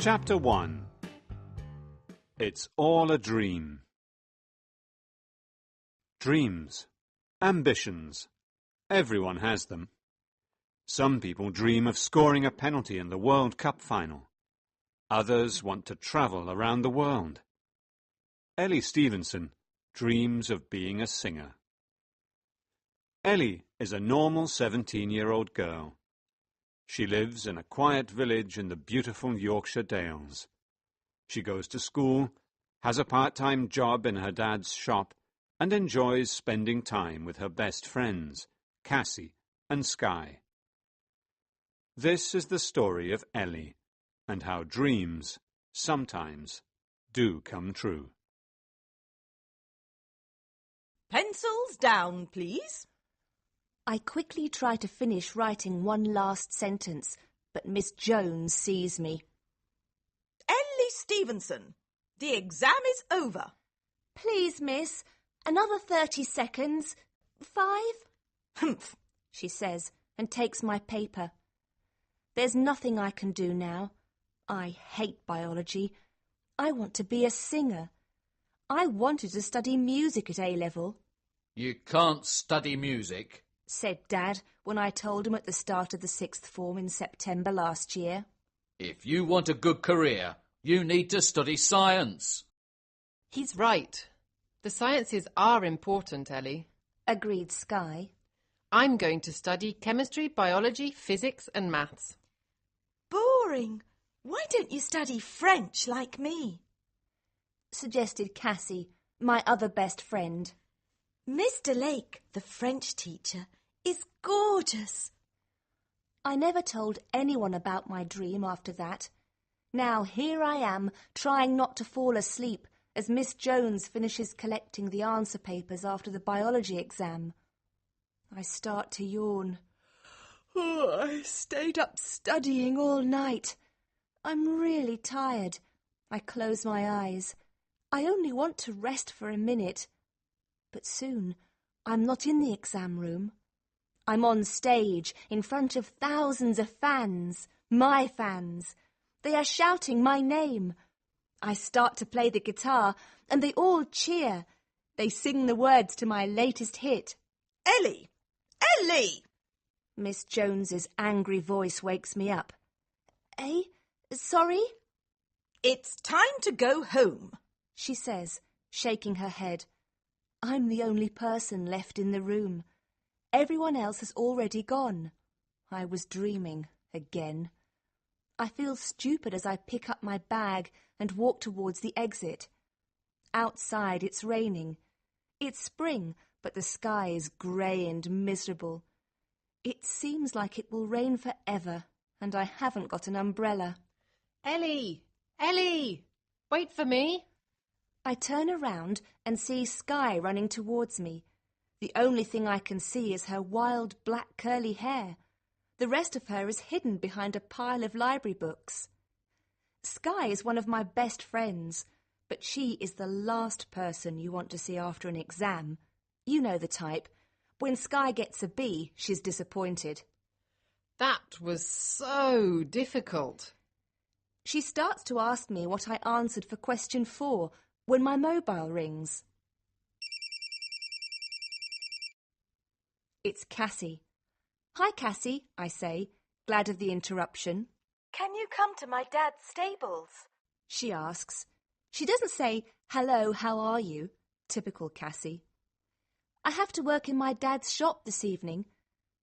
Chapter 1. It's all a dream. Dreams. Ambitions. Everyone has them. Some people dream of scoring a penalty in the World Cup final. Others want to travel around the world. Ellie Stevenson dreams of being a singer. Ellie is a normal 17-year-old girl. She lives in a quiet village in the beautiful Yorkshire Dales. She goes to school, has a part-time job in her dad's shop, and enjoys spending time with her best friends, Cassie and Skye. This is the story of Ellie, and how dreams sometimes do come true. Pencils down, please. I quickly try to finish writing one last sentence, but Miss Jones sees me. Ellie Stevenson, the exam is over. Please, miss, another 30 seconds. 5? Humph, she says, and takes my paper. There's nothing I can do now. I hate biology. I want to be a singer. I wanted to study music at A-level. You can't study music, said Dad when I told him at the start of the 6th form in September last year. If you want a good career, you need to study science. He's right. The sciences are important, Ellie, agreed Skye. I'm going to study chemistry, biology, physics and maths. Boring. Why don't you study French like me? Suggested Cassie, my other best friend. Mr. Lake, the French teacher, is gorgeous. I never told anyone about my dream after that. Now here I am, trying not to fall asleep as Miss Jones finishes collecting the answer papers after the biology exam. I start to yawn. Oh, I stayed up studying all night. I'm really tired. I close my eyes. I only want to rest for a minute. But soon I'm not in the exam room. I'm on stage in front of thousands of fans, my fans. They are shouting my name. I start to play the guitar and they all cheer. They sing the words to my latest hit. Ellie! Ellie! Miss Jones's angry voice wakes me up. Eh? Sorry? It's time to go home, she says, shaking her head. I'm the only person left in the room. Everyone else has already gone. I was dreaming again. I feel stupid as I pick up my bag and walk towards the exit. Outside it's raining. It's spring, but the sky is grey and miserable. It seems like it will rain forever, and I haven't got an umbrella. Ellie! Ellie! Wait for me. I turn around and see Skye running towards me. The only thing I can see is her wild black curly hair. The rest of her is hidden behind a pile of library books. Skye is one of my best friends, but she is the last person you want to see after an exam. You know the type. When Skye gets a B, she's disappointed. That was so difficult. She starts to ask me what I answered for question 4 when my mobile rings. It's Cassie. Hi, Cassie, I say, glad of the interruption. Can you come to my dad's stables? She asks. She doesn't say, hello, how are you? Typical Cassie. I have to work in my dad's shop this evening.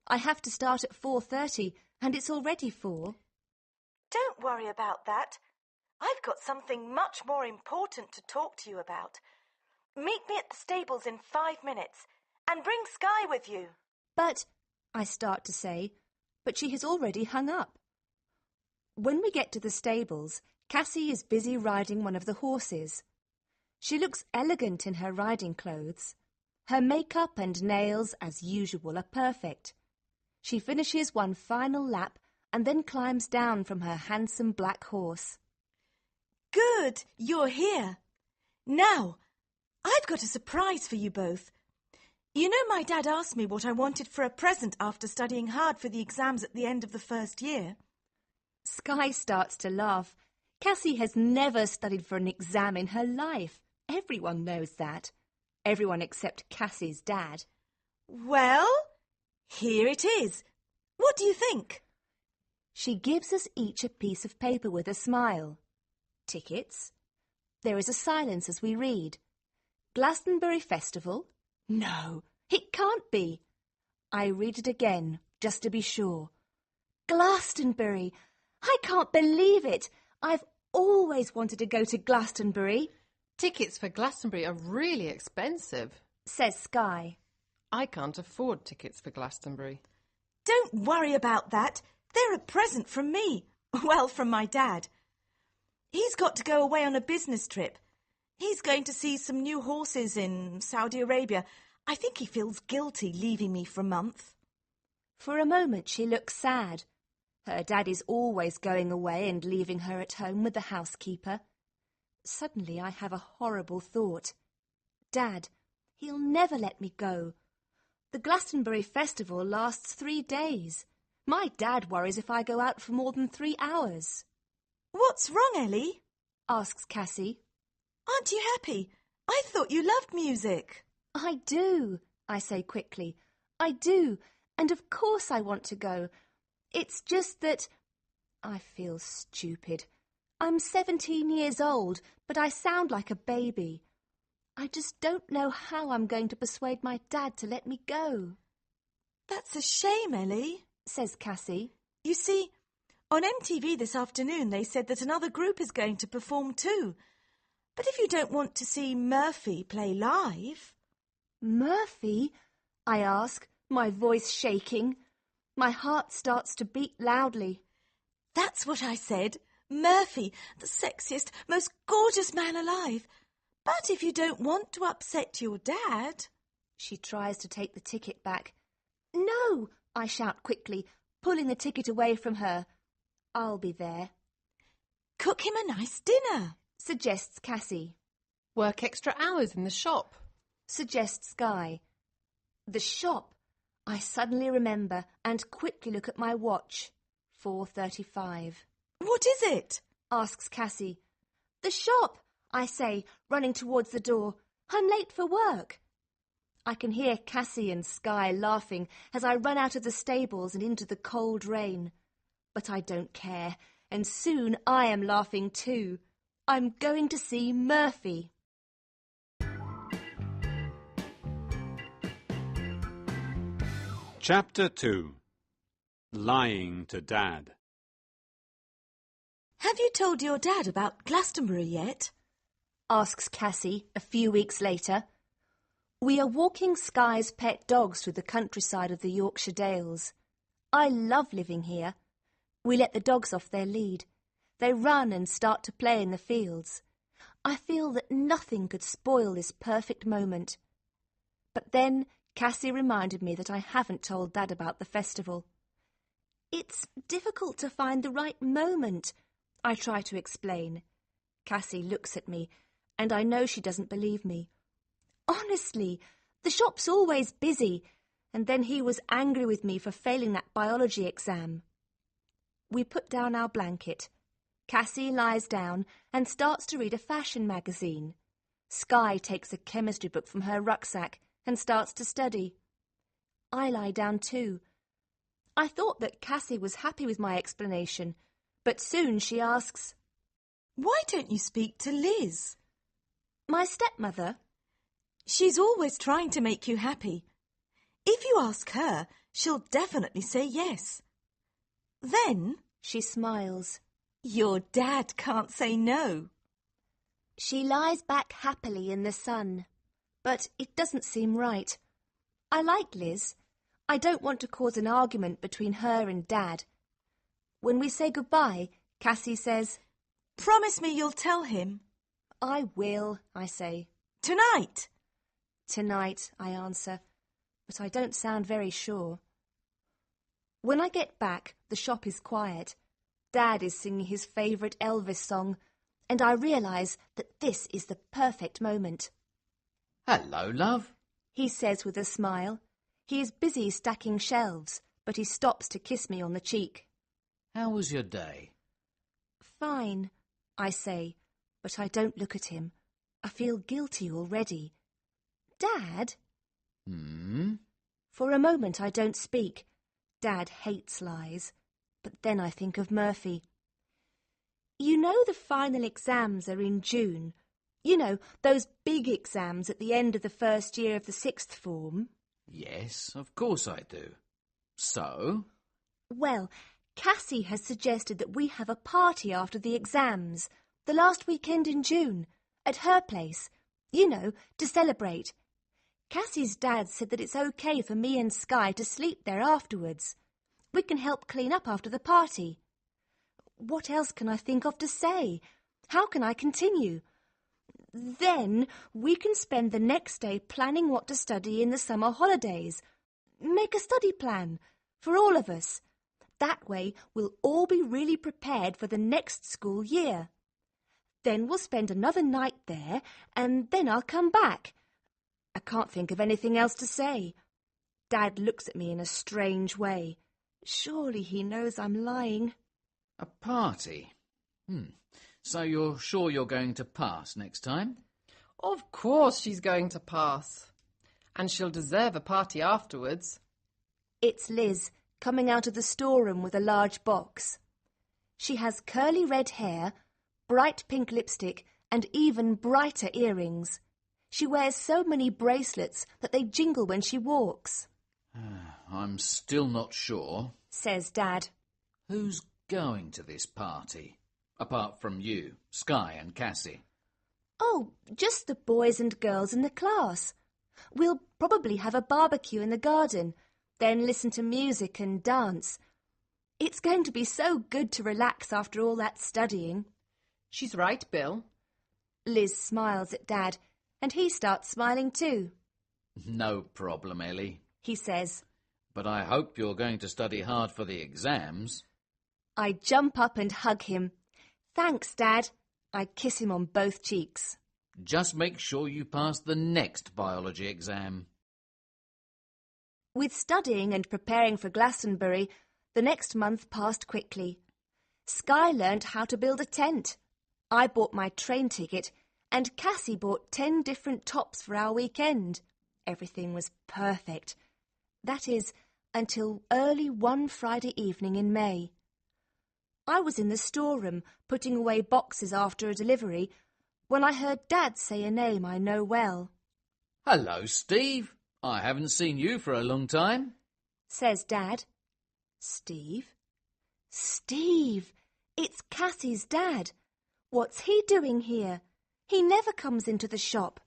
I have to start at 4:30 and it's already 4. Don't worry about that. I've got something much more important to talk to you about. Meet me at the stables in 5 minutes and bring Skye with you. But, I start to say, but she has already hung up. When we get to the stables, Cassie is busy riding one of the horses. She looks elegant in her riding clothes. Her makeup and nails, as usual, are perfect. She finishes one final lap and then climbs down from her handsome black horse. Good, you're here. Now, I've got a surprise for you both. You know my dad asked me what I wanted for a present after studying hard for the exams at the end of the first year. Skye starts to laugh. Cassie has never studied for an exam in her life. Everyone knows that. Everyone except Cassie's dad. Well, here it is. What do you think? She gives us each a piece of paper with a smile. Tickets. There is a silence as we read. Glastonbury Festival? No, it can't be. I read it again, just to be sure. Glastonbury! I can't believe it. I've always wanted to go to Glastonbury, Tickets for Glastonbury are really expensive. says Skye. I can't afford tickets for Glastonbury. Don't worry about that. They're a present from me. Well, from my dad. He's got to go away on a business trip. He's going to see some new horses in Saudi Arabia. I think he feels guilty leaving me for a month. For a moment she looks sad. Her dad is always going away and leaving her at home with the housekeeper. Suddenly I have a horrible thought. Dad, he'll never let me go. The Glastonbury Festival lasts 3 days. My dad worries if I go out for more than 3 hours. What's wrong, Ellie? Asks Cassie. Aren't you happy? I thought you loved music. I do, I say quickly. I do, and of course I want to go. It's just that I feel stupid. I'm 17 years old, but I sound like a baby. I just don't know how I'm going to persuade my dad to let me go, That's a shame, Ellie. says Cassie. You see, on MTV this afternoon they said that another group is going to perform too. But if you don't want to see Murphy play live... Murphy? I ask, my voice shaking. My heart starts to beat loudly. That's what I said. Murphy, the sexiest, most gorgeous man alive. But if you don't want to upset your dad... She tries to take the ticket back. No, I shout quickly, pulling the ticket away from her. I'll be there, Cook him a nice dinner. suggests Cassie. Work extra hours in the shop. Suggests Skye. The shop. I suddenly remember and quickly look at my watch. 4:35. What is it? Asks Cassie. The shop, I say, running towards the door. I'm late for work. I can hear Cassie and Skye laughing as I run out of the stables and into the cold rain. But I don't care, and soon I am laughing too. I'm going to see Murphy. Chapter 2. Lying to Dad. Have you told your dad about Glastonbury yet? Asks Cassie a few weeks later. We are walking Skye's pet dogs through the countryside of the Yorkshire Dales. I love living here. We let the dogs off their lead. They run and start to play in the fields. I feel that nothing could spoil this perfect moment. But then Cassie reminded me that I haven't told Dad about the festival. It's difficult to find the right moment, I try to explain. Cassie looks at me, and I know she doesn't believe me. Honestly, the shop's always busy, and then he was angry with me for failing that biology exam. We put down our blanket. Cassie lies down and starts to read a fashion magazine. Skye takes a chemistry book from her rucksack and starts to study. I lie down too. I thought that Cassie was happy with my explanation, but soon she asks, Why don't you speak to Liz? My stepmother? She's always trying to make you happy. If you ask her, she'll definitely say yes. Then She smiles. your dad can't say no. She lies back happily in the sun, but it doesn't seem right. I like Liz. I don't want to cause an argument between her and Dad. When we say goodbye, Cassie says, Promise me you'll tell him. I will, I say. Tonight. Tonight, I answer, but I don't sound very sure. When I get back, the shop is quiet. Dad is singing his favourite Elvis song, and I realise that this is the perfect moment. Hello, love. He says with a smile. He is busy stacking shelves, but he stops to kiss me on the cheek. How was your day? Fine. I say, but I don't look at him. I feel guilty already. Dad? For a moment I don't speak. Dad hates lies. But then I think of Murphy. You know the final exams are in June. You know, those big exams at the end of the first year of the sixth form. Yes, of course I do. So? Well, Cassie has suggested that we have a party after the exams, the last weekend in June, at her place, you know, to celebrate. Cassie's dad said that it's okay for me and Sky to sleep there afterwards. We can help clean up after the party. What else can I think of to say? How can I continue? Then we can spend the next day planning what to study in the summer holidays. Make a study plan for all of us. That way we'll all be really prepared for the next school year. Then we'll spend another night there and then I'll come back. I can't think of anything else to say. Dad looks at me in a strange way. Surely he knows I'm lying. A party? So you're sure you're going to pass next time? Of course she's going to pass. And she'll deserve a party afterwards. It's Liz, coming out of the storeroom with a large box. She has curly red hair, bright pink lipstick, and even brighter earrings. She wears so many bracelets that they jingle when she walks. I'm still not sure. Says Dad. Who's going to this party? Apart from you, Sky and Cassie. Oh, just the boys and girls in the class. We'll probably have a barbecue in the garden, then listen to music and dance. It's going to be so good to relax after all that studying. She's right, Bill. Liz smiles at Dad, and he starts smiling too. No problem, Ellie. He says. But I hope you're going to study hard for the exams. I jump up and hug him. Thanks, Dad. I kiss him on both cheeks. Just make sure you pass the next biology exam. With studying and preparing for Glastonbury, the next month passed quickly. Sky learnt how to build a tent. I bought my train ticket, and Cassie bought 10 different tops for our weekend. Everything was perfect. That is, until early one Friday evening in May. I was in the storeroom putting away boxes after a delivery when I heard Dad say a name I know well. Hello, Steve. I haven't seen you for a long time. Says Dad. Steve? Steve! It's Cassie's dad. What's he doing here? He never comes into the shop.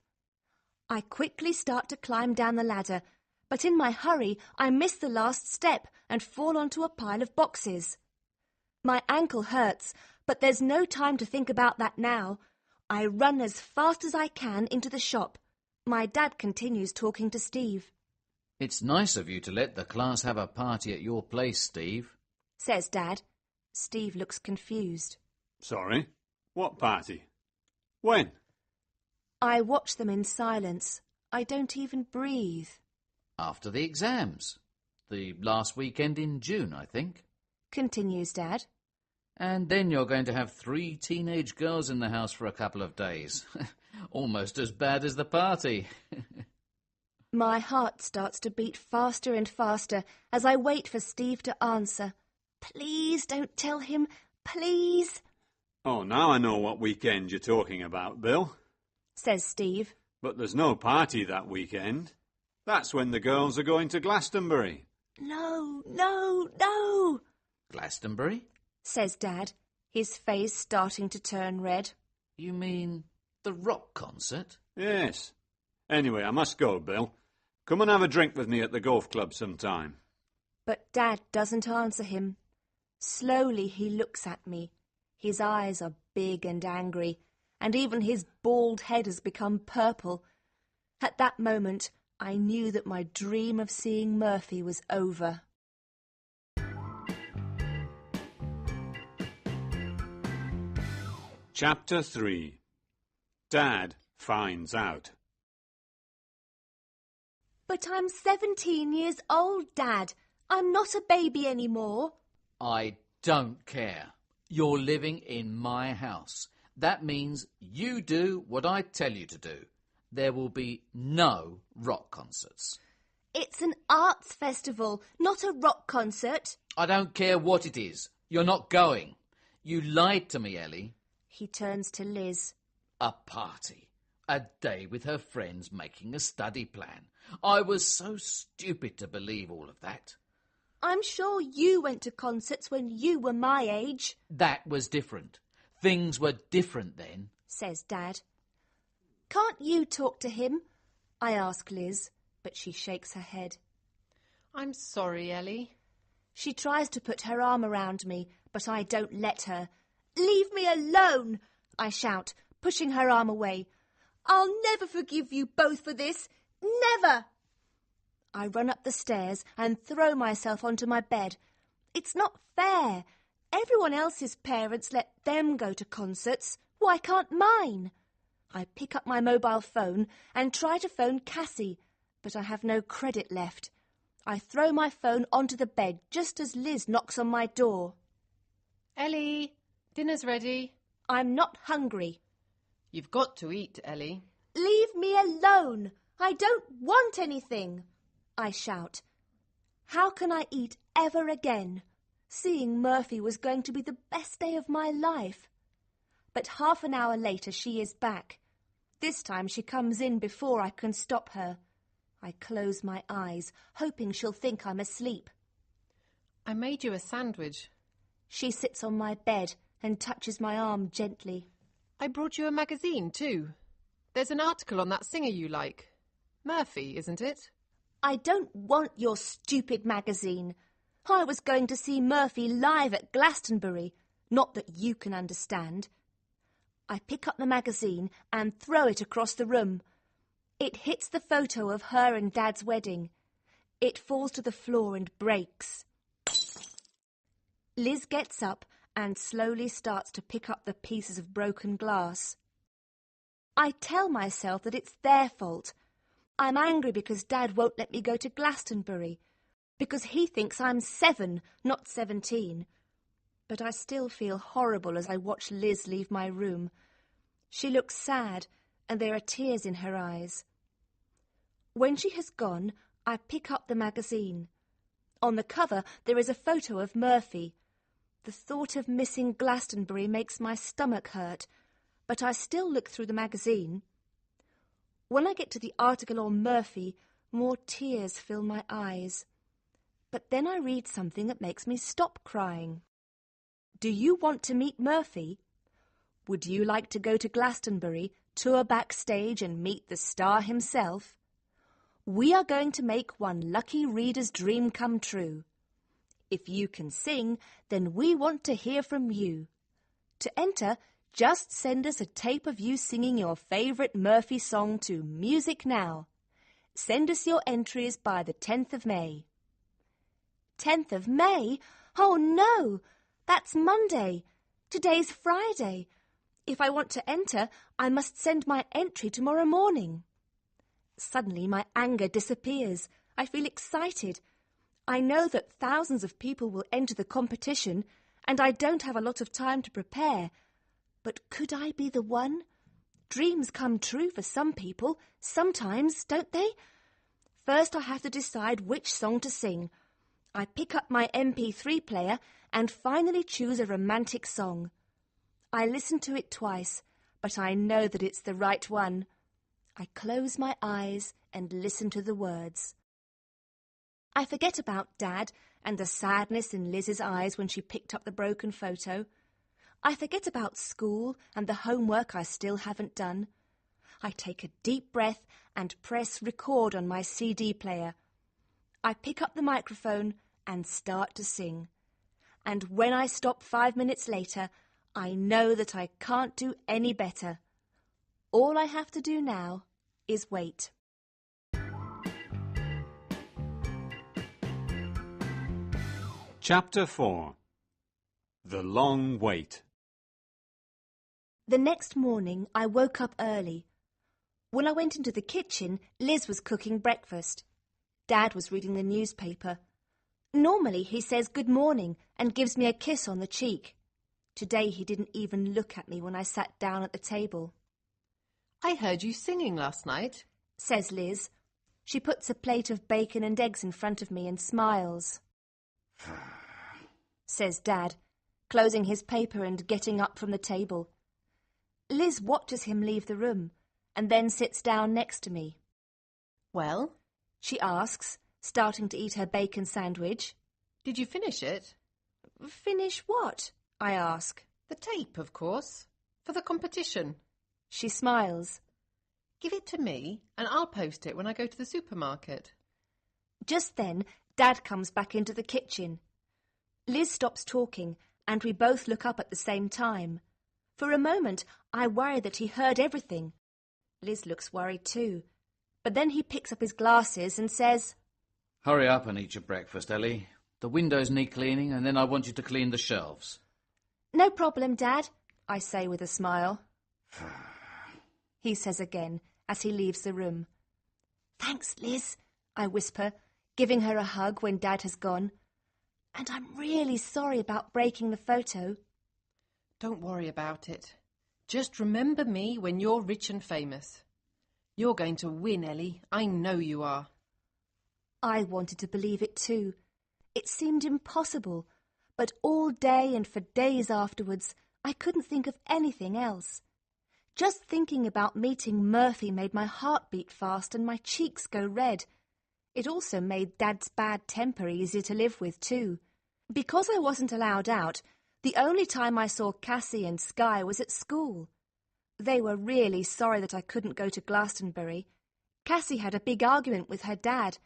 I quickly start to climb down the ladder, but in my hurry I miss the last step and fall onto a pile of boxes. My ankle hurts, but there's no time to think about that now. I run as fast as I can into the shop. My dad continues talking to Steve. It's nice of you to let the class have a party at your place, Steve. Says Dad. Steve looks confused. Sorry? What party? When? I watch them in silence. I don't even breathe. After the exams. The last weekend in June, I think. Continues Dad. And then you're going to have 3 teenage girls in the house for a couple of days. Almost as bad as the party. My heart starts to beat faster and faster as I wait for Steve to answer. Please don't tell him, please. Oh, now I know what weekend you're talking about, Bill. Says Steve. But there's no party that weekend. That's when the girls are going to Glastonbury. No, no, no, Glastonbury? says Dad, his face starting to turn red. You mean the rock concert? Yes. Anyway, I must go, Bill. Come and have a drink with me at the golf club sometime. But Dad doesn't answer him. Slowly he looks at me. His eyes are big and angry, and even his bald head has become purple. At that moment, I knew that my dream of seeing Murphy was over. Chapter 3. Dad finds out. But I'm 17 years old, Dad. I'm not a baby anymore. I don't care. You're living in my house, That means you do what I tell you to do. There will be no rock concerts. It's an arts festival, not a rock concert. I don't care what it is. You're not going. You lied to me, Ellie. He turns to Liz. A party. A day with her friends making a study plan. I was so stupid to believe all of that. I'm sure you went to concerts when you were my age. That was different. Things were different then, says Dad. Can't you talk to him? I ask Liz, but she shakes her head. I'm sorry, Ellie. She tries to put her arm around me, but I don't let her. Leave me alone, I shout, pushing her arm away. I'll never forgive you both for this. Never! I run up the stairs and throw myself onto my bed. It's not fair. Everyone else's parents let them go to concerts. Why can't mine? I pick up my mobile phone and try to phone Cassie, but I have no credit left. I throw my phone onto the bed just as Liz knocks on my door. Ellie, dinner's ready. I'm not hungry. You've got to eat, Ellie. Leave me alone. I don't want anything, I shout. How can I eat ever again? Seeing Murphy was going to be the best day of my life. But half an hour later she is back. This time she comes in before I can stop her. I close my eyes, hoping she'll think I'm asleep. I made you a sandwich. She sits on my bed and touches my arm gently. I brought you a magazine too. There's an article on that singer you like. Murphy, isn't it? I don't want your stupid magazine. I was going to see Murphy live at Glastonbury. Not that you can understand. I pick up the magazine and throw it across the room. It hits the photo of her and Dad's wedding. It falls to the floor and breaks. Liz gets up and slowly starts to pick up the pieces of broken glass. I tell myself that it's their fault. I'm angry because Dad won't let me go to Glastonbury, because he thinks I'm 7, not 17. But I still feel horrible as I watch Liz leave my room. She looks sad, and there are tears in her eyes. When she has gone, I pick up the magazine. On the cover, there is a photo of Murphy. The thought of missing Glastonbury makes my stomach hurt, but I still look through the magazine. When I get to the article on Murphy, more tears fill my eyes. But then I read something that makes me stop crying. Do you want to meet Murphy? Would you like to go to Glastonbury, tour backstage and meet the star himself? We are going to make one lucky reader's dream come true. If you can sing, then we want to hear from you. To enter, just send us a tape of you singing your favourite Murphy song to Music Now. Send us your entries by the 10th of May. 10th of May? Oh no! That's Monday. Today's Friday. If I want to enter, I must send my entry tomorrow morning. Suddenly my anger disappears. I feel excited. I know that thousands of people will enter the competition, and I don't have a lot of time to prepare. But could I be the one? Dreams come true for some people, sometimes, don't they? First I have to decide which song to sing. I pick up my MP3 player and finally choose a romantic song. I listen to it twice, but I know that it's the right one. I close my eyes and listen to the words. I forget about Dad and the sadness in Liz's eyes when she picked up the broken photo. I forget about school and the homework I still haven't done. I take a deep breath and press record on my CD player. I pick up the microphone and start to sing. And when I stop 5 minutes later, I know that I can't do any better. All I have to do now is wait. Chapter 4. The Long Wait. The next morning I woke up early. When I went into the kitchen, Liz was cooking breakfast. Dad was reading the newspaper. Normally he says good morning and gives me a kiss on the cheek. Today he didn't even look at me when I sat down at the table. I heard you singing last night, says Liz. She puts a plate of bacon and eggs in front of me and smiles. Says Dad, closing his paper and getting up from the table. Liz watches him leave the room and then sits down next to me. Well, She asks, starting to eat her bacon sandwich. did you finish it? Finish what? I ask. The tape, of course, for the competition. She smiles. Give it to me and I'll post it when I go to the supermarket. Just then, Dad comes back into the kitchen. Liz stops talking and we both look up at the same time. For a moment, I worry that he heard everything. Liz looks worried too. But then he picks up his glasses and says, Hurry up and eat your breakfast, Ellie. The windows need cleaning, and then I want you to clean the shelves. No problem, Dad, I say with a smile. He says again as he leaves the room. Thanks, Liz, I whisper, giving her a hug when Dad has gone. And I'm really sorry about breaking the photo. Don't worry about it. Just remember me when you're rich and famous. You're going to win, Ellie. I know you are. I wanted to believe it too. It seemed impossible, but all day and for days afterwards, I couldn't think of anything else. Just thinking about meeting Murphy made my heart beat fast and my cheeks go red. It also made Dad's bad temper easier to live with too. Because I wasn't allowed out, the only time I saw Cassie and Skye was at school. They were really sorry that I couldn't go to Glastonbury. Cassie had a big argument with her dad,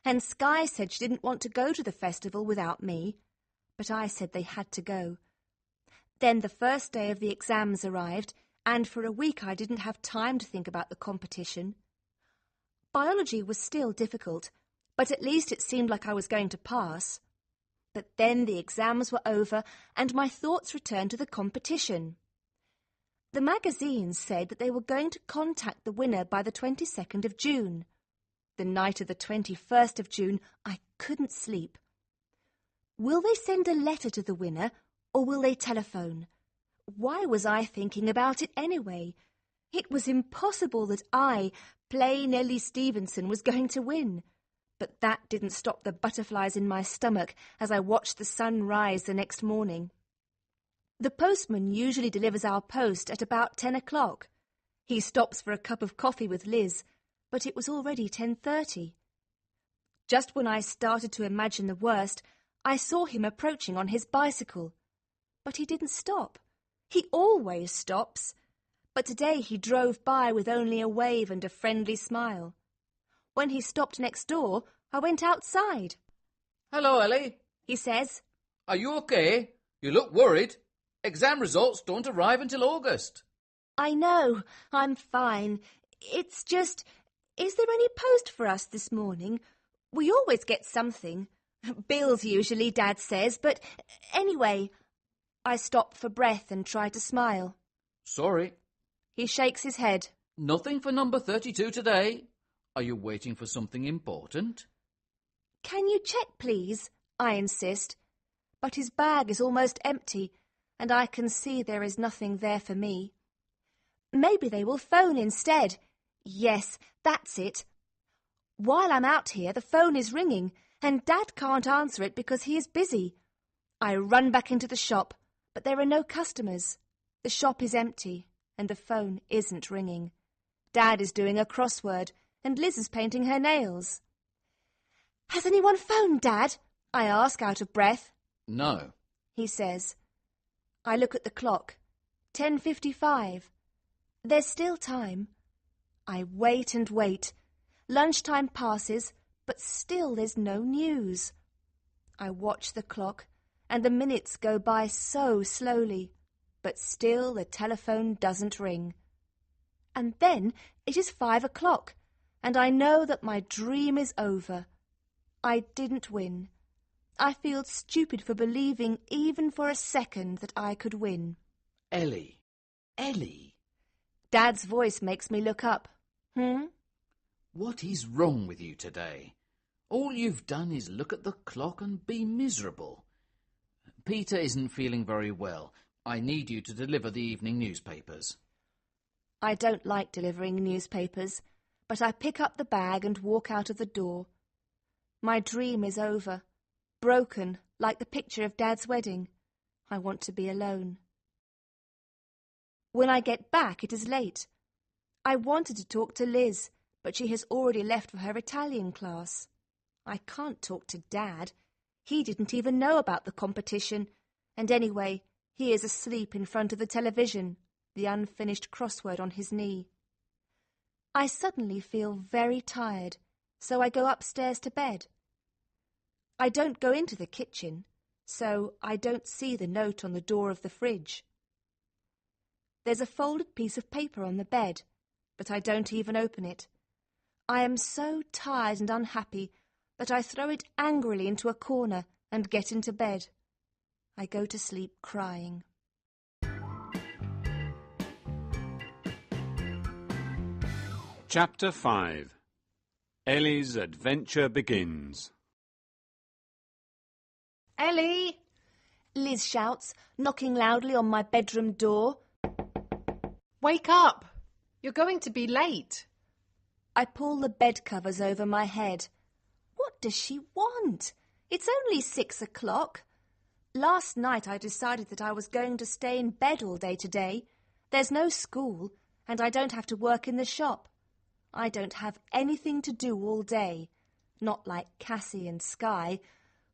and Skye said she didn't want to go to the festival without me, but I said they had to go. Then the first day of the exams arrived, and for a week I didn't have time to think about the competition. Biology was still difficult, but at least it seemed like I was going to pass. But then the exams were over, and my thoughts returned to the competition. The magazines said that they were going to contact the winner by the 22nd of June. The night of the 21st of June, I couldn't sleep. Will they send a letter to the winner, or will they telephone? Why was I thinking about it anyway? It was impossible that I, plain Ellie Stevenson, was going to win. But that didn't stop the butterflies in my stomach as I watched the sun rise the next morning. The postman usually delivers our post at about 10 o'clock. He stops for a cup of coffee with Liz, but it was already 10:30. Just when I started to imagine the worst, I saw him approaching on his bicycle. But he didn't stop. He always stops. But today he drove by with only a wave and a friendly smile. When he stopped next door, I went outside. Hello, Ellie. He says, Are you okay? You look worried. Exam results don't arrive until August. I know, I'm fine. It's just, is there any post for us this morning? We always get something. Bills usually, Dad says, but anyway. I stop for breath and try to smile. Sorry. He shakes his head. Nothing for number 32 today. Are you waiting for something important? Can you check, please? I insist. But his bag is almost empty, and I can see there is nothing there for me. Maybe they will phone instead. Yes, that's it. While I'm out here, the phone is ringing, and Dad can't answer it because he is busy. I run back into the shop, but there are no customers. The shop is empty, and the phone isn't ringing. Dad is doing a crossword, and Liz is painting her nails. Has anyone phoned, Dad? I ask out of breath. No. He says. I look at the clock. 10:55. There's still time. I wait and wait. Lunchtime passes, but still there's no news. I watch the clock, and the minutes go by so slowly, but still the telephone doesn't ring. And then it is 5 o'clock, and I know that my dream is over. I didn't win. I feel stupid for believing even for a second that I could win. Ellie. Ellie. Dad's voice makes me look up. What is wrong with you today? All you've done is look at the clock and be miserable. Peter isn't feeling very well. I need you to deliver the evening newspapers. I don't like delivering newspapers, but I pick up the bag and walk out of the door. My dream is over, broken like the picture of Dad's wedding. I want to be alone. When I get back, it is late. I wanted to talk to Liz, but she has already left for her Italian class. I can't talk to Dad. He didn't even know about the competition, and anyway, he is asleep in front of the television, the unfinished crossword on his knee. I suddenly feel very tired, so I go upstairs to bed. I don't go into the kitchen, so I don't see the note on the door of the fridge. There's a folded piece of paper on the bed, but I don't even open it. I am so tired and unhappy that I throw it angrily into a corner and get into bed. I go to sleep crying. Chapter 5. Ellie's adventure begins. Ellie! Liz shouts, knocking loudly on my bedroom door. Wake up! You're going to be late. I pull the bed covers over my head. What does she want? It's only 6 o'clock. Last night I decided that I was going to stay in bed all day today. There's no school, and I don't have to work in the shop. I don't have anything to do all day, not like Cassie and Skye,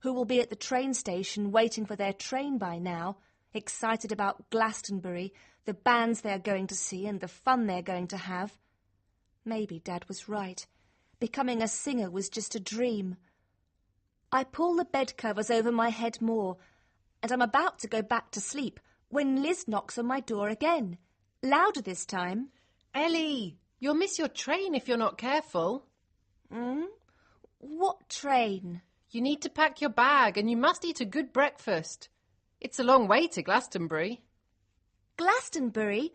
who will be at the train station waiting for their train by now, excited about Glastonbury, the bands they are going to see and the fun they're going to have. Maybe Dad was right. Becoming a singer was just a dream. I pull the bed covers over my head more, and I'm about to go back to sleep when Liz knocks on my door again, louder this time. Ellie, you'll miss your train if you're not careful. What train? You need to pack your bag and you must eat a good breakfast. It's a long way to Glastonbury. Glastonbury?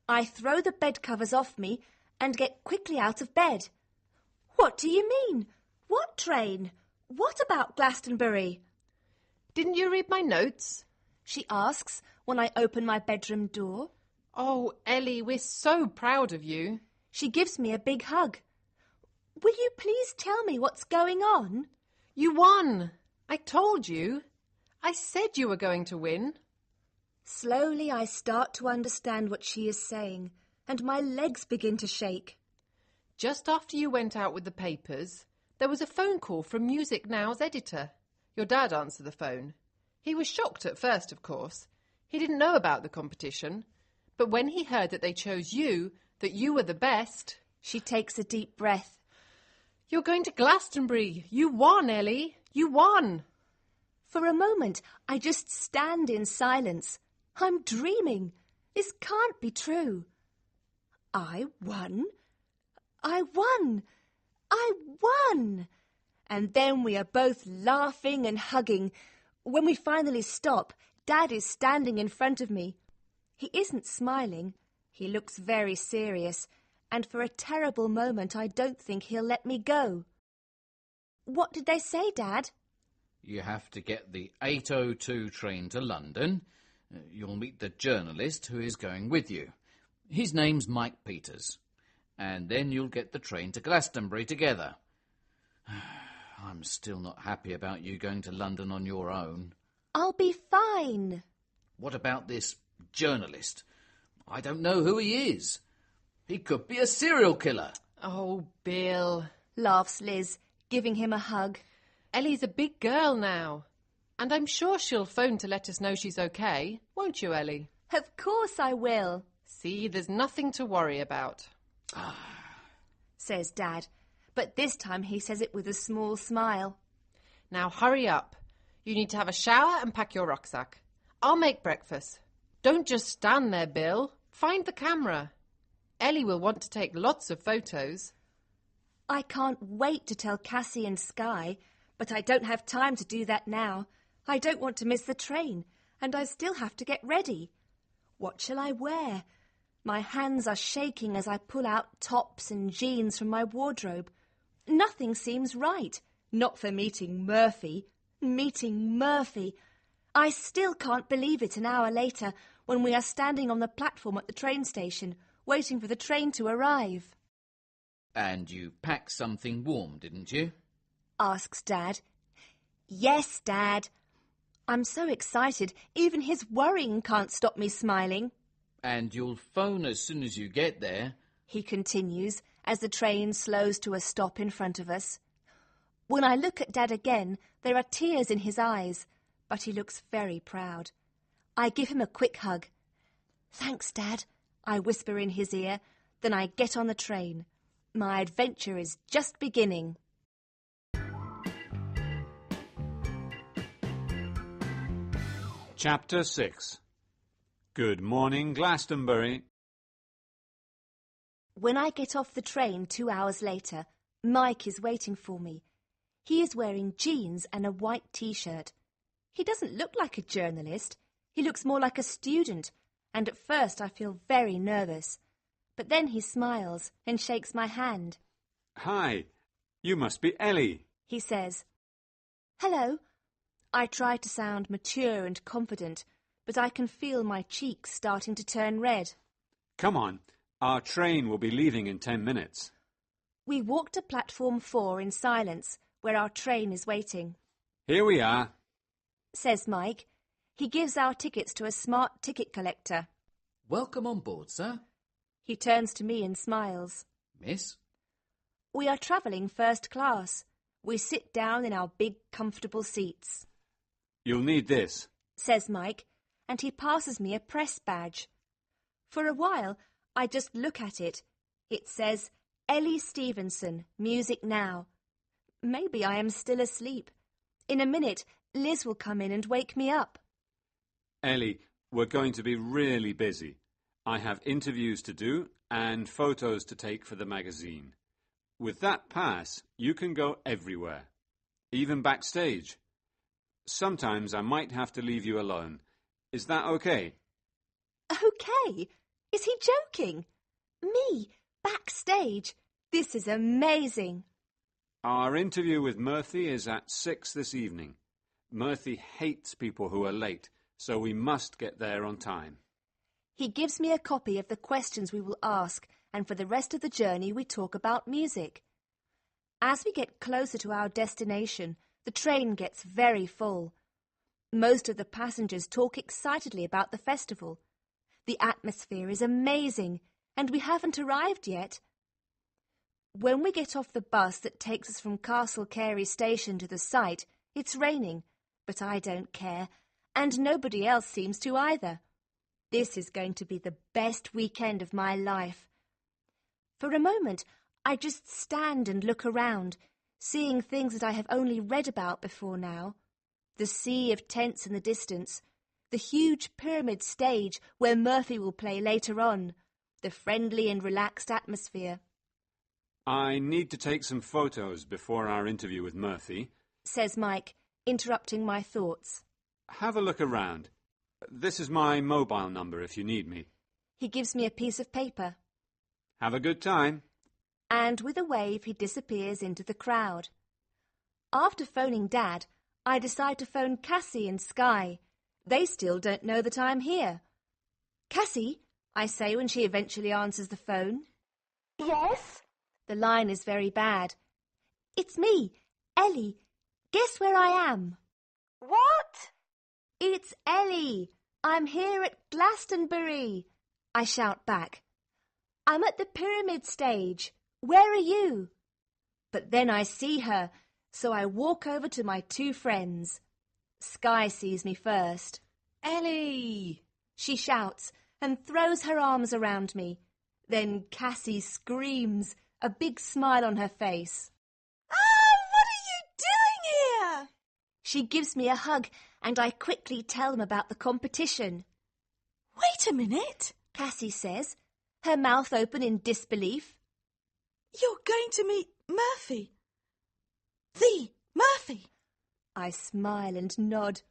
I throw the bed covers off me and get quickly out of bed. What do you mean? What train? What about Glastonbury? Didn't you read my notes? She asks when I open my bedroom door. Oh, Ellie, we're so proud of you. She gives me a big hug. Will you please tell me what's going on? You won. I told you. I said you were going to win. Slowly I start to understand what she is saying, and my legs begin to shake. Just after you went out with the papers, there was a phone call from Music Now's editor. Your dad answered the phone. He was shocked at first, of course. He didn't know about the competition. But when he heard that they chose you, that you were the best... She takes a deep breath. You're going to Glastonbury. You won, Ellie. You won. For a moment, I just stand in silence. I'm dreaming. This can't be true. I won. I won. I won. And then we are both laughing and hugging. When we finally stop, Dad is standing in front of me. He isn't smiling. He looks very serious, and for a terrible moment I don't think he'll let me go. What did they say, Dad? You have to get the 8:02 train to London. You'll meet the journalist who is going with you. His name's Mike Peters. And then you'll get the train to Glastonbury together. I'm still not happy about you going to London on your own. I'll be fine. What about this journalist? I don't know who he is. He could be a serial killer. Oh, Bill, Laughs Liz, giving him a hug. Ellie's a big girl now. And I'm sure she'll phone to let us know she's okay. Won't you, Ellie? Of course I will, See, there's nothing to worry about. says Dad, but this time he says it with a small smile. Now hurry up. You need to have a shower and pack your rucksack. I'll make breakfast. Don't just stand there, Bill. Find the camera. Ellie will want to take lots of photos. I can't wait to tell Cassie and Skye, but I don't have time to do that now. I don't want to miss the train, and I still have to get ready. What shall I wear? My hands are shaking as I pull out tops and jeans from my wardrobe. Nothing seems right. Not for meeting Murphy. Meeting Murphy. I still can't believe it an hour later when we are standing on the platform at the train station, waiting for the train to arrive. And you packed something warm, didn't you? Asks Dad. Yes, Dad. I'm so excited, even his worrying can't stop me smiling. And you'll phone as soon as you get there. He continues as the train slows to a stop in front of us. When I look at Dad again, there are tears in his eyes, but he looks very proud. I give him a quick hug. Thanks, Dad, I whisper in his ear. Then I get on the train. My adventure is just beginning. Chapter 6. Good morning, Glastonbury. When I get off the train 2 hours later, Mike is waiting for me. He is wearing jeans and a white T-shirt. He doesn't look like a journalist. He looks more like a student, and at first I feel very nervous. But then he smiles and shakes my hand. Hi, you must be Ellie. He says, Hello. I try to sound mature and confident, but I can feel my cheeks starting to turn red. Come on, our train will be leaving in 10 minutes. We walk to platform 4 in silence, where our train is waiting. Here we are, says Mike. He gives our tickets to a smart ticket collector. Welcome on board, sir. He turns to me and smiles. Miss? We are travelling first class. We sit down in our big, comfortable seats. You'll need this, says Mike, and he passes me a press badge. For a while, I just look at it. It says, Ellie Stevenson, Music Now. Maybe I am still asleep. In a minute, Liz will come in and wake me up. Ellie, we're going to be really busy. I have interviews to do and photos to take for the magazine. With that pass, you can go everywhere, even backstage. Sometimes I might have to leave you alone. Is that okay? Okay? Is he joking? Me, backstage? This is amazing. Our interview with Murphy is at 6 this evening. Murphy hates people who are late, so we must get there on time. He gives me a copy of the questions we will ask, and for the rest of the journey we talk about music. As we get closer to our destination, the train gets very full. Most of the passengers talk excitedly about the festival. The atmosphere is amazing, and we haven't arrived yet. When we get off the bus that takes us from Castle Carey station to the site, it's raining, but I don't care, and nobody else seems to either. This is going to be the best weekend of my life. For a moment, I just stand and look around, seeing things that I have only read about before now. The sea of tents in the distance, the huge pyramid stage where Murphy will play later on, the friendly and relaxed atmosphere. I need to take some photos before our interview with Murphy, says Mike, interrupting my thoughts. Have a look around. This is my mobile number if you need me. He gives me a piece of paper. Have a good time. And with a wave he disappears into the crowd. After phoning Dad, I decide to phone Cassie and Sky. They still don't know that I'm here. Cassie, I say when she eventually answers the phone. Yes? The line is very bad. It's me, Ellie. Guess where I am? What? It's Ellie. I'm here at Glastonbury. I shout back. I'm at the pyramid stage. Where are you? But then I see her, so I walk over to my two friends. Sky sees me first. Ellie! She shouts and throws her arms around me. Then Cassie screams, a big smile on her face. Oh, what are you doing here? She gives me a hug and I quickly tell them about the competition. Wait a minute, Cassie says, her mouth open in disbelief. You're going to meet Murphy. The Murphy. I smile and nod.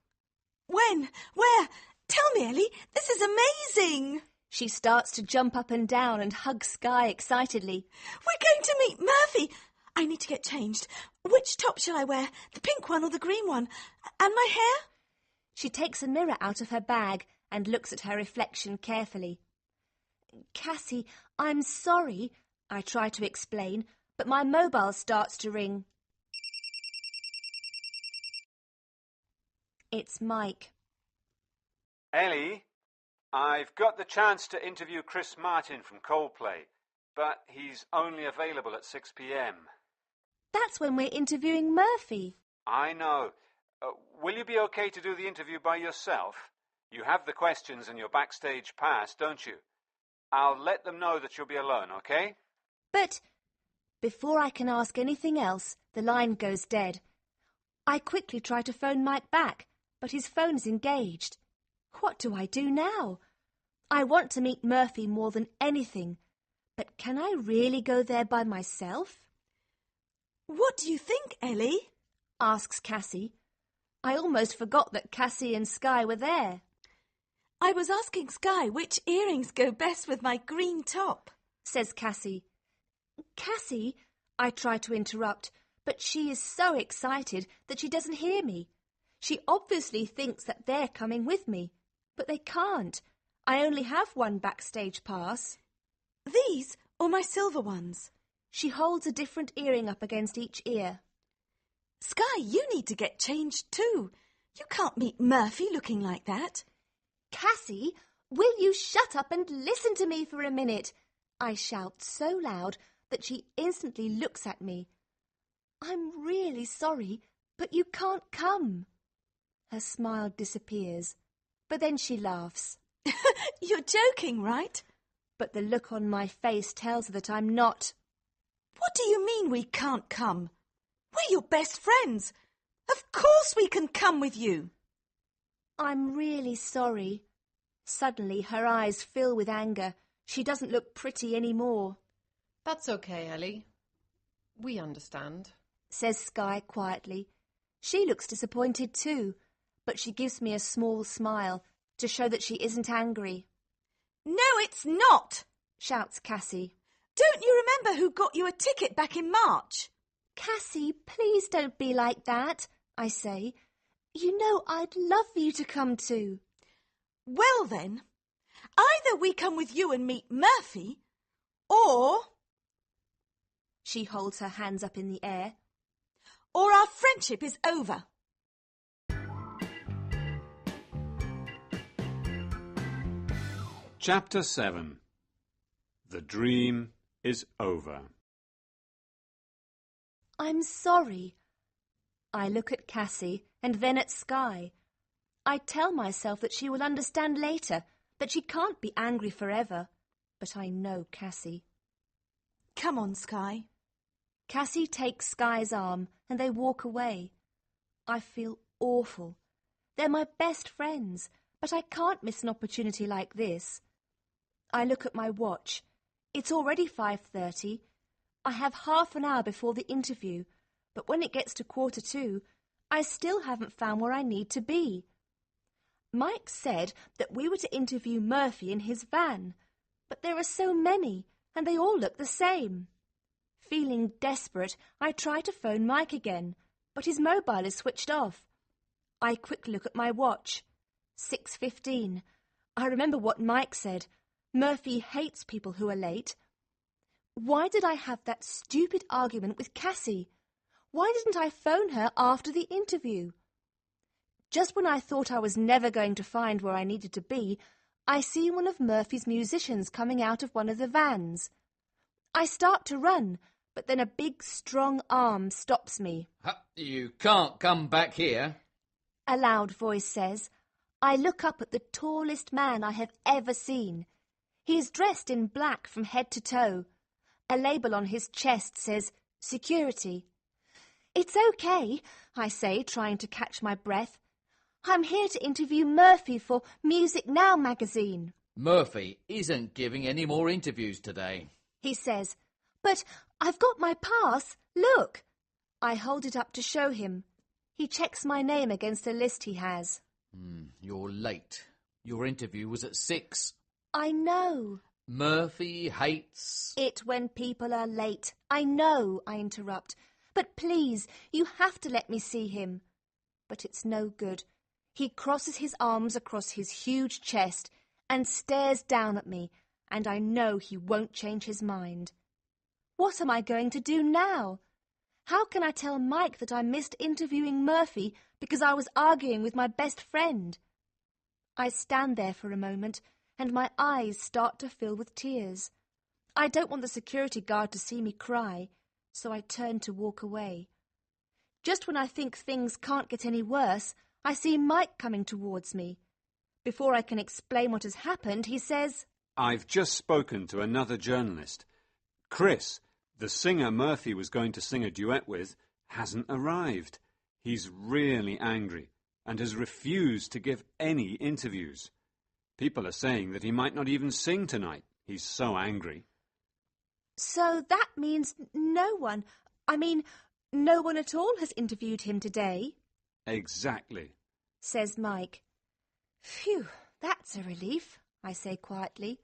When? Where? Tell me, Ellie. This is amazing. She starts to jump up and down and hug Sky excitedly. We're going to meet Murphy. I need to get changed. Which top shall I wear? The pink one or the green one? And my hair? She takes a mirror out of her bag and looks at her reflection carefully. Cassie, I'm sorry, I try to explain, but my mobile starts to ring. It's Mike. Ellie, I've got the chance to interview Chris Martin from Coldplay, but he's only available at 6 p.m. That's when we're interviewing Murphy. I know. Will you be okay to do the interview by yourself? You have the questions and your backstage pass, don't you? I'll let them know that you'll be alone, okay? But before I can ask anything else, the line goes dead. I quickly try to phone Mike back, but his phone's engaged. What do I do now? I want to meet Murphy more than anything, but can I really go there by myself? What do you think, Ellie? Asks Cassie. I almost forgot that Cassie and Sky were there. I was asking Sky which earrings go best with my green top, says Cassie. Cassie, I try to interrupt, but she is so excited that she doesn't hear me. She obviously thinks that they're coming with me, but they can't. I only have one backstage pass. These or my silver ones? She holds a different earring up against each ear. Sky, you need to get changed too. You can't meet Murphy looking like that. Cassie, will you shut up and listen to me for a minute? I shout so loud that she instantly looks at me. I'm really sorry, but you can't come. Her smile disappears, but then she laughs. You're joking, right? But the look on my face tells her that I'm not. What do you mean we can't come? We're your best friends. Of course we can come with you. I'm really sorry. Suddenly her eyes fill with anger. She doesn't look pretty anymore. That's okay, Ellie. We understand, says Sky quietly. She looks disappointed too, but she gives me a small smile to show that she isn't angry. No, it's not, shouts Cassie. Don't you remember who got you a ticket back in March? Cassie, please don't be like that, I say. You know I'd love you to come too. Well then, either we come with you and meet Murphy, or... She holds her hands up in the air. Or our friendship is over. Chapter 7. The dream is over. I'm sorry. I look at Cassie and then at Sky. I tell myself that she will understand later, that she can't be angry forever. But I know Cassie. Come on, Sky. Cassie takes Sky's arm and they walk away. I feel awful. They're my best friends, but I can't miss an opportunity like this. I look at my watch. It's already 5:30. I have half an hour before the interview, but when it gets to 1:45, I still haven't found where I need to be. Mike said that we were to interview Murphy in his van, but there are so many, and they all look the same. Feeling desperate, I try to phone Mike again, but his mobile is switched off. I quickly look at my watch. 6:15. I remember what Mike said. Murphy hates people who are late. Why did I have that stupid argument with Cassie? Why didn't I phone her after the interview? Just when I thought I was never going to find where I needed to be, I see one of Murphy's musicians coming out of one of the vans. I start to run, but then a big, strong arm stops me. You can't come back here, a loud voice says. I look up at the tallest man I have ever seen. He is dressed in black from head to toe. A label on his chest says, Security. It's okay, I say, trying to catch my breath. I'm here to interview Murphy for Music Now magazine. Murphy isn't giving any more interviews today, he says. But I've got my pass. Look. I hold it up to show him. He checks my name against a list he has. You're late. Your interview was at 6. I know. Murphy hates it when people are late. I know, I interrupt. But please, you have to let me see him. But it's no good. He crosses his arms across his huge chest and stares down at me, and I know he won't change his mind. What am I going to do now? How can I tell Mike that I missed interviewing Murphy because I was arguing with my best friend? I stand there for a moment, and my eyes start to fill with tears. I don't want the security guard to see me cry, so I turn to walk away. Just when I think things can't get any worse, I see Mike coming towards me. Before I can explain what has happened, he says, "I've just spoken to another journalist. Chris, the singer Murphy was going to sing a duet with, hasn't arrived. He's really angry and has refused to give any interviews. People are saying that he might not even sing tonight. He's so angry." So that means no one at all has interviewed him today? Exactly, Says Mike. Phew, that's a relief, I say quietly.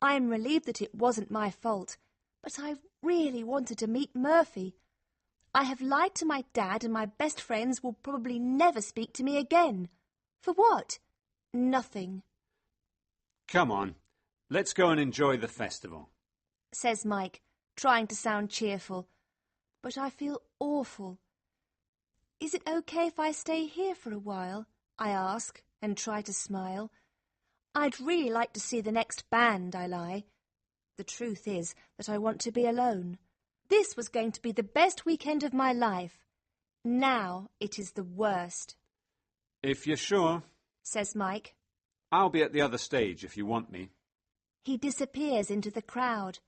I am relieved that it wasn't my fault, but I really wanted to meet Murphy. I have lied to my dad, and my best friends will probably never speak to me again. For what? Nothing, Come on, let's go and enjoy the festival. says Mike, trying to sound cheerful. But I feel awful. Is it okay if I stay here for a while? I ask, and try to smile. I'd really like to see the next band, I lie. The truth is that I want to be alone. This was going to be the best weekend of my life. Now it is the worst, If you're sure, says Mike. I'll be at the other stage if you want me. He disappears into the crowd.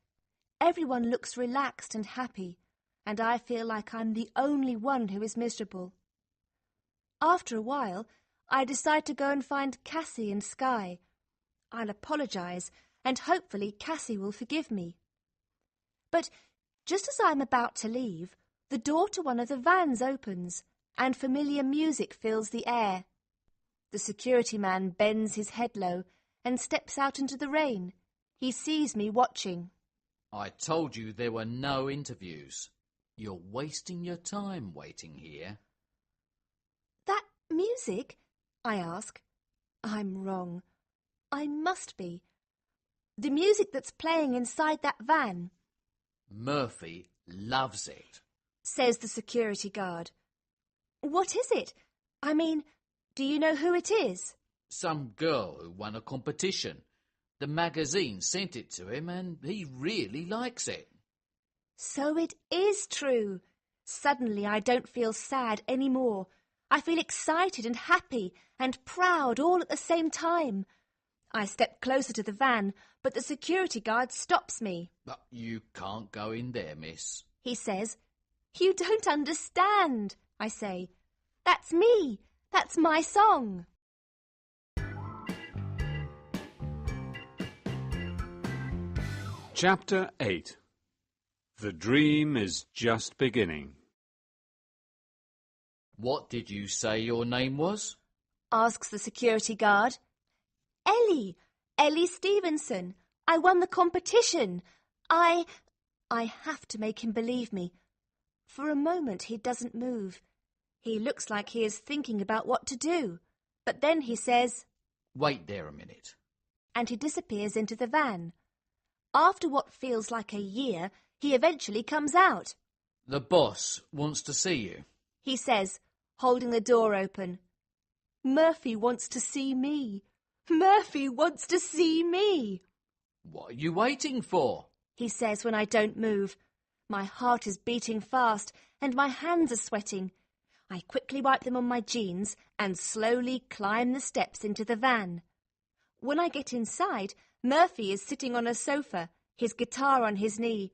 Everyone looks relaxed and happy, and I feel like I'm the only one who is miserable. After a while, I decide to go and find Cassie and Skye. I'll apologise, and hopefully Cassie will forgive me. But just as I'm about to leave, the door to one of the vans opens, and familiar music fills the air. The security man bends his head low and steps out into the rain. He sees me watching. I told you there were no interviews. You're wasting your time waiting here. That music? I ask. I'm wrong. I must be. The music that's playing inside that van, Murphy loves it. says the security guard. What is it? I mean, do you know who it is? Some girl who won a competition. The magazine sent it to him and he really likes it. So it is true. Suddenly I don't feel sad anymore. I feel excited and happy and proud all at the same time. I step closer to the van, but the security guard stops me. But you can't go in there, miss. He says, "You don't understand," I say. "That's me. That's my song." Chapter 8. The dream is just beginning. What did you say your name was? Asks the security guard. Ellie Stevenson. I won the competition. I have to make him believe me. For a moment he doesn't move. He looks like he is thinking about what to do. But then he says, Wait there a minute. and he disappears into the van. After what feels like a year, he eventually comes out. The boss wants to see you. He says, holding the door open. Murphy wants to see me. Murphy wants to see me, What are you waiting for? he says when I don't move. My heart is beating fast and my hands are sweating. I quickly wipe them on my jeans and slowly climb the steps into the van. When I get inside, Murphy is sitting on a sofa, his guitar on his knee.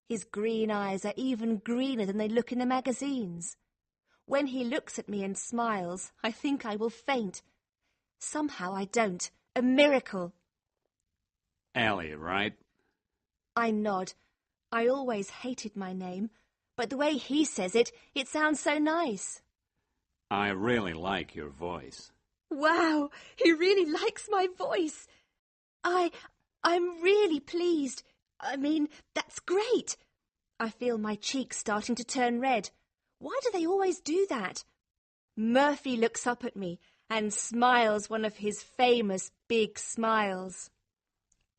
His green eyes are even greener than they look in the magazines. When he looks at me and smiles, I think I will faint. Somehow I don't. A miracle. Ellie, right? I nod. I always hated my name, but the way he says it, it sounds so nice. I really like your voice. Wow, he really likes my voice. I'm really pleased. I mean, that's great. I feel my cheeks starting to turn red. Why do they always do that? Murphy looks up at me and smiles one of his famous big smiles.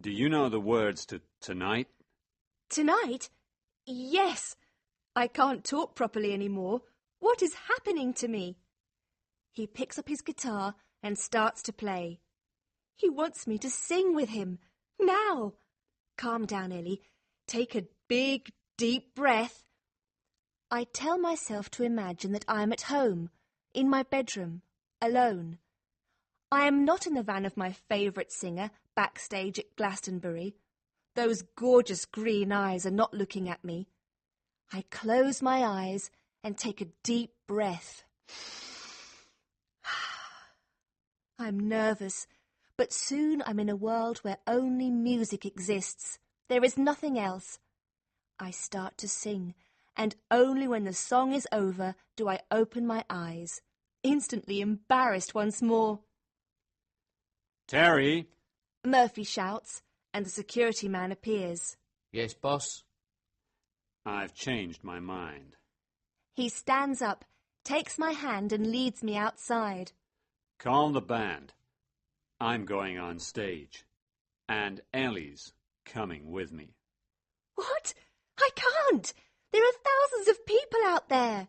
Do you know the words to tonight? Tonight? Yes. I can't talk properly anymore. What is happening to me? He picks up his guitar and starts to play. He wants me to sing with him. Now. Calm down, Ellie. Take a big, deep breath. I tell myself to imagine that I am at home, in my bedroom, alone. I am not in the van of my favourite singer, backstage at Glastonbury. Those gorgeous green eyes are not looking at me. I close my eyes and take a deep breath. I'm nervous, but soon I'm in a world where only music exists. There is nothing else. I start to sing, and only when the song is over do I open my eyes, instantly embarrassed once more. Terry! Murphy shouts, and the security man appears. Yes, boss? I've changed my mind. He stands up, takes my hand and leads me outside. Call the band. I'm going on stage. And Ellie's coming with me. What? I can't! There are thousands of people out there!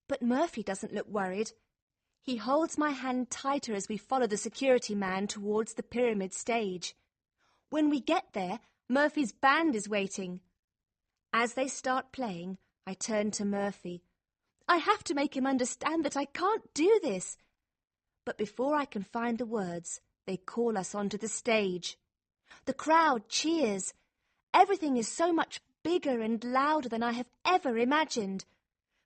But Murphy doesn't look worried. He holds my hand tighter as we follow the security man towards the pyramid stage. When we get there, Murphy's band is waiting. As they start playing, I turn to Murphy. I have to make him understand that I can't do this. But before I can find the words, they call us onto the stage. The crowd cheers. Everything is so much bigger and louder than I have ever imagined.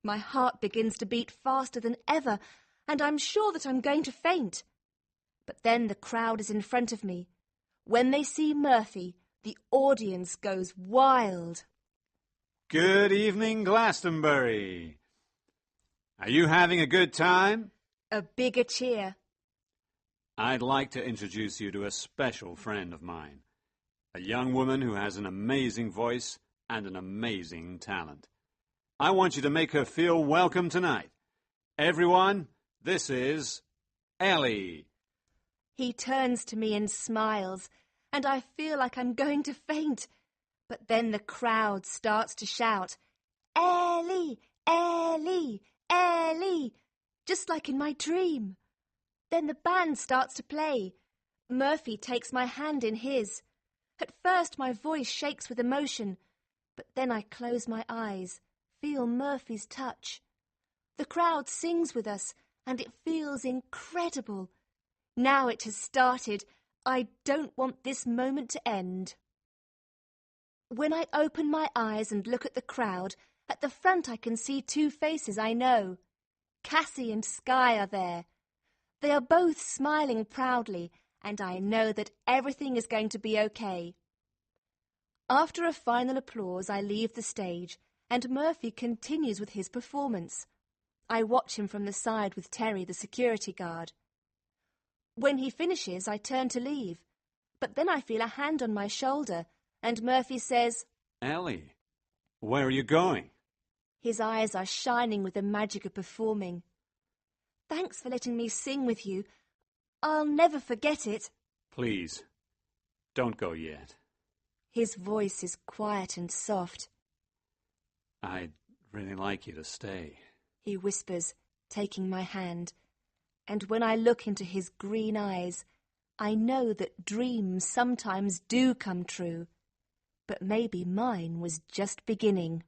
My heart begins to beat faster than ever, and I'm sure that I'm going to faint. But then the crowd is in front of me. When they see Murphy, the audience goes wild. Good evening, Glastonbury. Are you having a good time? A bigger cheer. I'd like to introduce you to a special friend of mine, a young woman who has an amazing voice and an amazing talent. I want you to make her feel welcome tonight. Everyone, this is Ellie. He turns to me and smiles, and I feel like I'm going to faint. But then the crowd starts to shout, Ellie, Ellie, Ellie, just like in my dream. Then the band starts to play. Murphy takes my hand in his. At first my voice shakes with emotion, but then I close my eyes, feel Murphy's touch. The crowd sings with us, and it feels incredible. Now it has started. I don't want this moment to end. When I open my eyes and look at the crowd, at the front I can see two faces I know. Cassie and Skye are there. They are both smiling proudly, and I know that everything is going to be okay. After a final applause, I leave the stage, and Murphy continues with his performance. I watch him from the side with Terry, the security guard. When he finishes, I turn to leave, but then I feel a hand on my shoulder, and Murphy says, Ellie, where are you going? His eyes are shining with the magic of performing. Thanks for letting me sing with you. I'll never forget it. Please, don't go yet. His voice is quiet and soft. I'd really like you to stay. He whispers, taking my hand. And when I look into his green eyes, I know that dreams sometimes do come true. But maybe mine was just beginning.